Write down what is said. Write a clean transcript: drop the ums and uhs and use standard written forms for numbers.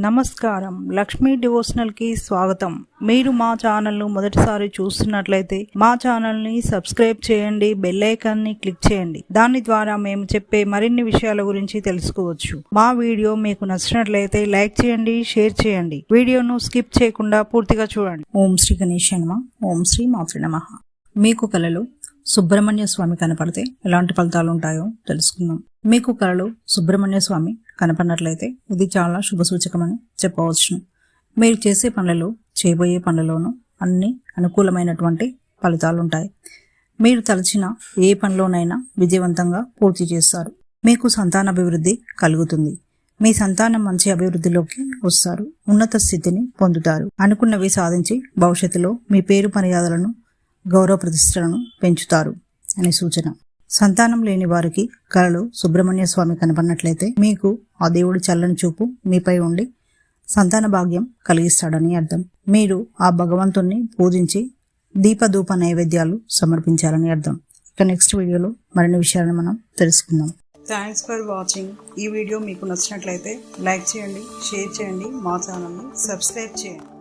నమస్కారం, లక్ష్మీ డివోషనల్ కి స్వాగతం. మీరు మా ఛానల్ ను మొదటిసారి చూస్తున్నట్లయితే మా ఛానల్ ని సబ్స్క్రైబ్ చేయండి, బెల్ ఐకాన్ ని క్లిక్ చేయండి. దాని ద్వారా మేము చెప్పే మరిన్ని విషయాల గురించి తెలుసుకోవచ్చు. మా వీడియో మీకు నచ్చినట్లయితే లైక్ చేయండి, షేర్ చేయండి. వీడియోను స్కిప్ చేయకుండా పూర్తిగా చూడండి. ఓం శ్రీ గణేశాయ నమః. ఓం శ్రీ మాతృ నమః. మీకు కలలో సుబ్రహ్మణ్య స్వామి కనపడితే ఎలాంటి ఫలితాలు ఉంటాయో తెలుసుకుందాం. మీకు కలలో సుబ్రహ్మణ్య స్వామి కనపడినట్లయితే ఇది చాలా శుభసూచకమని చెప్పవచ్చును. మీరు చేసే పనులలో, చేయబోయే పనులలోనూ అన్ని అనుకూలమైనటువంటి ఫలితాలుంటాయి. మీరు తలచిన ఏ పనిలోనైనా విజయవంతంగా పూర్తి చేస్తారు. మీకు సంతాన అభివృద్ధి కలుగుతుంది. మీ సంతానం మంచి అభివృద్ధిలోకి వస్తారు. ఉన్నత స్థితిని పొందుతారు. అనుకున్నవి సాధించి భవిష్యత్తులో మీ పేరు మర్యాదలను, గౌరవ ప్రతిష్టలను పెంచుతారు అనే సూచన. సంతానం లేని వారికి కలలో సుబ్రహ్మణ్య స్వామి కనపడినట్లయితే మీకు ఆ దేవుడి చల్లని చూపు మీపై ఉండి సంతాన భాగ్యం కలిగిస్తాడని అర్థం. మీరు ఆ భగవంతుణ్ణి పూజించి దీపధూప నైవేద్యాలు సమర్పించాలని అర్థం. ఇక నెక్స్ట్ వీడియోలో మరిన్ని విషయాలను మనం తెలుసుకుందాం. Thanks for watching. ఈ వీడియో మీకు నచ్చినట్లయితే లైక్ చేయండి, షేర్ చేయండి, మా ఛానల్ని సబ్స్క్రైబ్ చేయండి.